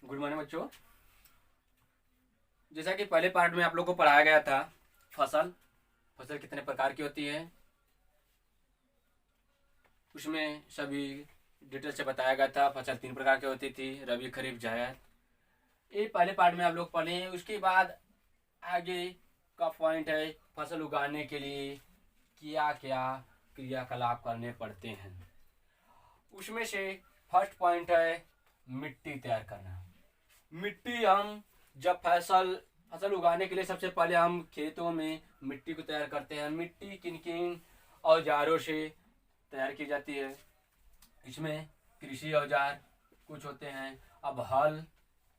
Good morning बच्चों। जैसा कि पहले पार्ट में आप लोग को पढ़ाया गया था, फसल फसल कितने प्रकार की होती है, उसमें सभी डिटेल से बताया गया था। फसल 3 प्रकार की होती थी, रबी, खरीफ, जायद। ये पहले पार्ट में आप लोग पढ़े हैं। उसके बाद आगे का पॉइंट है फसल उगाने के लिए क्या क्या क्रियाकलाप करने पड़ते हैं। उसमें से फर्स्ट पॉइंट है मिट्टी तैयार करना। मिट्टी हम जब फसल फसल उगाने के लिए सबसे पहले हम खेतों में मिट्टी को तैयार करते हैं। मिट्टी किन किन औजारों से तैयार की जाती है? इसमें कृषि औजार कुछ होते हैं। अब हल,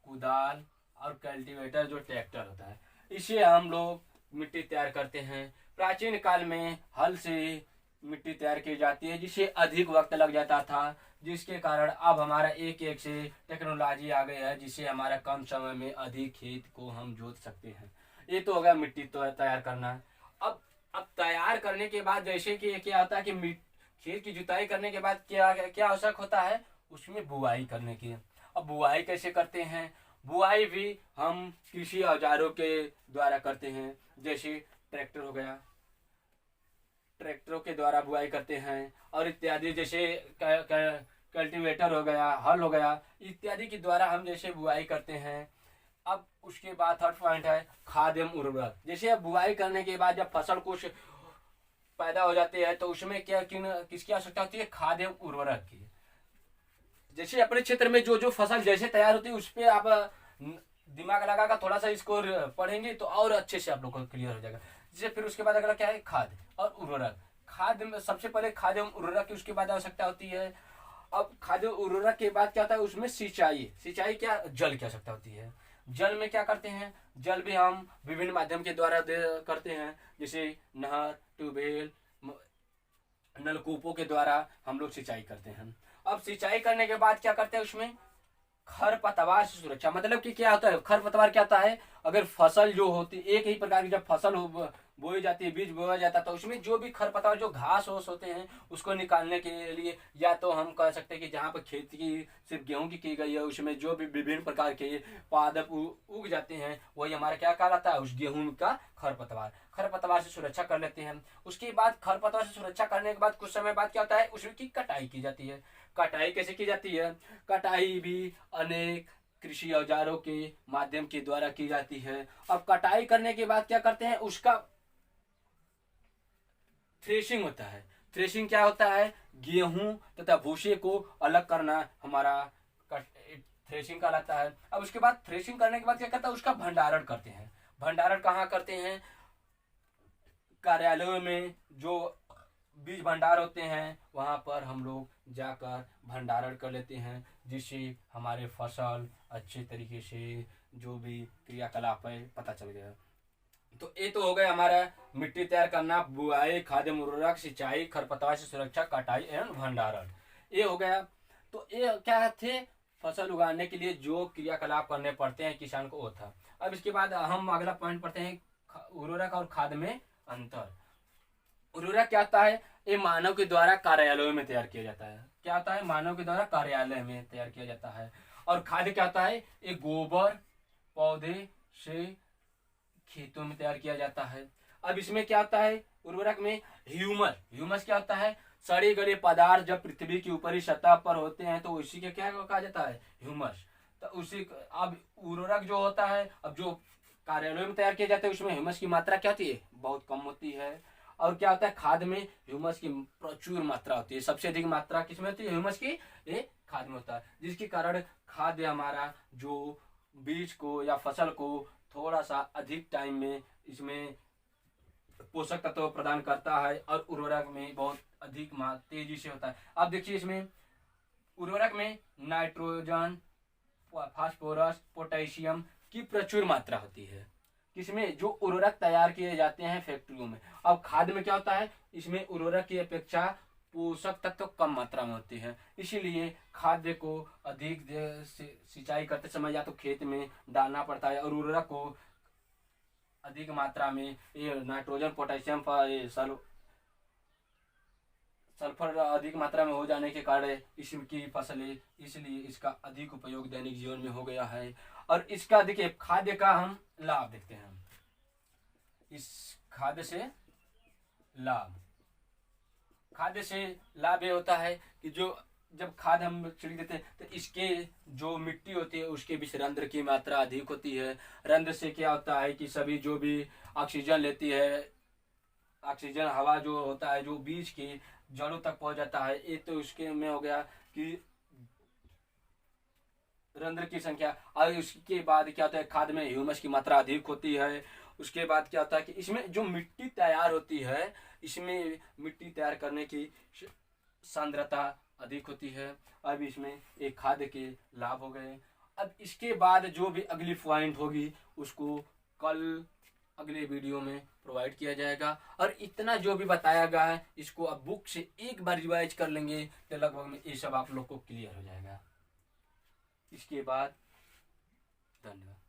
कुदाल और कल्टीवेटर जो ट्रैक्टर होता है, इससे हम लोग मिट्टी तैयार करते हैं। प्राचीन काल में हल से मिट्टी तैयार की जाती है, जिससे अधिक वक्त लग जाता था, जिसके कारण अब हमारा एक एक से टेक्नोलॉजी आ गई है, जिससे हमारा कम समय में अधिक खेत को हम जोत सकते हैं। ये तो हो गया मिट्टी तो तैयार करना। अब अब तैयार करने के बाद जैसे कि क्या होता है कि खेत की जुताई करने के बाद क्या क्या आवश्यक होता है? उसमें बुआई करने की। अब बुआई कैसे करते हैं? बुआई भी हम कृषि औजारों के द्वारा करते हैं। जैसे ट्रैक्टर हो गया, ट्रैक्टरों के द्वारा बुआई करते हैं। और इत्यादि जैसे कल्टीवेटर हो गया, हल हो गया, इत्यादि के द्वारा हम जैसे बुआई करते हैं। अब उसके बाद थर्ड पॉइंट है खाद एवं उर्वरक। जैसे अब बुआई करने के बाद जब फसल कुछ पैदा हो जाती है तो उसमें क्या किसकी आवश्यकता होती है? खाद एवं उर्वरक की। जैसे अपने क्षेत्र में जो जो फसल जैसे तैयार होती है उस पर आप दिमाग लगाकर थोड़ा सा इसको पढ़ेंगे तो और अच्छे से आप लोग को क्लियर हो जाएगा। जैसे फिर उसके बाद अगला क्या है? खाद और उर्वरक। खाद में सबसे पहले खाद एवं उर्वरक की उसके बाद आवश्यकता होती है। अब खाद उर्वरक के बाद क्या होता है? उसमें सिंचाई। सिंचाई क्या? जल की आवश्यकता होती है। जल में क्या करते हैं? जल भी हम विभिन्न माध्यम के द्वारा करते हैं। जैसे नहर, ट्यूबवेल, नलकूपों के द्वारा हम लोग सिंचाई करते हैं। अब सिंचाई करने के बाद क्या करते हैं? उसमें खरपतवार से सुरक्षा। मतलब कि क्या होता है खरपतवार? क्या होता है? अगर फसल जो होती एक ही प्रकार की जब फसल बोई जाती है, बीज बोया जाता है, तो उसमें जो भी खरपतवार जो घास ओस होते हैं उसको निकालने के लिए, या तो हम कह सकते हैं कि जहाँ पर खेती की सिर्फ गेहूं की गई है उसमें जो भी विभिन्न प्रकार के पादप उग जाते हैं, वही हमारा क्या कहलाता है? उस गेहूं का खरपतवार। खरपतवार से सुरक्षा कर लेते हैं। उसके बाद खरपतवार से सुरक्षा करने के बाद कुछ समय बाद क्या होता है? उसमें की कटाई की जाती है। कटाई कैसे की जाती है? कटाई भी अनेक कृषि औजारों के माध्यम के द्वारा की जाती है। अब कटाई करने के बाद क्या करते हैं? उसका थ्रेशिंग होता है। थ्रेशिंग क्या होता है? गेहूं तथा भूसे को अलग करना हमारा थ्रेशिंग कहलाता है। अब उसके बाद थ्रेशिंग करने के बाद क्या करता है? उसका भंडारण करते हैं। भंडारण कहाँ करते हैं? कार्यालयों में जो बीज भंडार होते हैं वहां पर हम लोग जाकर भंडारण कर लेते हैं, जिससे हमारे फसल अच्छे तरीके से जो भी क्रियाकलाप है पता चल गया। तो ये तो हो गया हमारा मिट्टी तैयार करना, बुआई, खाद्य उर्वरक, सिंचाई, खरपतवार से सुरक्षा, कटाई एवं भंडारण। ये हो गया। तो ये क्या थे? फसल उगाने के लिए जो क्रियाकलाप करने पड़ते हैं किसान को, वो था। अब इसके बाद हम अगला पॉइंट पढ़ते हैं उर्वरक और खाद में अंतर। उर्वरक क्या होता है? ये मानव के द्वारा कार्यालयों में तैयार किया जाता है। क्या होता है? मानव के द्वारा कार्यालय में तैयार किया जाता है। और खाद क्या होता है? ये गोबर पौधे से खेतों में तैयार किया जाता है। अब इसमें क्या होता है? उर्वरक में ह्यूमस। ह्यूमस क्या होता है? सड़े गले पदार्थ जब पृथ्वी की ऊपरी सतह पर होते हैं तो उसी के क्या कहा जाता है? ह्यूमस। तो उसी अब उर्वरक जो होता है, अब जो कार्यालयों में तैयार किया जाता है उसमें ह्यूमस की मात्रा क्या होती है? बहुत कम होती है। और क्या होता है? खाद में ह्यूमस की प्रचुर मात्रा होती है। सबसे अधिक मात्रा किसमें होती है? ह्यूमस की। ये खाद में होता है, जिसके कारण खाद्य हमारा जो बीज को या फसल को थोड़ा सा अधिक टाइम में इसमें पोषक तत्व प्रदान करता है, और उर्वरक में बहुत अधिक तेजी से होता है। अब देखिए इसमें उर्वरक में नाइट्रोजन, फास्फोरस, पोटेशियम की प्रचुर मात्रा होती है। किसमें? जो उर्वरक तैयार किए जाते हैं फैक्ट्रियों में। अब खाद में क्या होता है? इसमें उर्वरक की अपेक्षा पोषक तत्व कम मात्रा में होती है, इसीलिए खाद्य को अधिक सिंचाई करते समय या तो खेत में डालना पड़ता है, और उर्वरक को अधिक मात्रा में ये नाइट्रोजन, पोटेशियम, फल अधिक मात्रा में हो जाने के कारण इसकी फसलें, इसलिए इसका अधिक उपयोग दैनिक जीवन में हो गया है। और इसका देखिए खाद्य का हम लाभ देखते हैं। इस खाद्य से लाभ, खाद्य से लाभ ये होता है कि जो जब खाद हम छिड़क देते हैं तो इसके जो मिट्टी होती है उसके बीच रंध्र की मात्रा अधिक होती है। रंध्र से क्या होता है कि सभी जो भी ऑक्सीजन लेती है, ऑक्सीजन हवा जो होता है जो बीज के जड़ों तक पहुंच जाता है। ये तो उसके में हो गया कि रंध्र की संख्या। और उसके बाद क्या होता है खाद में ह्यूमस की मात्रा अधिक होती है। उसके बाद क्या होता है कि इसमें जो मिट्टी तैयार होती है, इसमें मिट्टी तैयार करने की सांद्रता अधिक होती है। अब इसमें एक खाद के लाभ हो गए। अब इसके बाद जो भी अगली पॉइंट होगी उसको कल अगले वीडियो में प्रोवाइड किया जाएगा। और इतना जो भी बताया गया है इसको अब बुक से एक बार रिवाइज कर लेंगे तो लगभग में ये सब आप लोग को क्लियर हो जाएगा। इसके बाद धन्यवाद।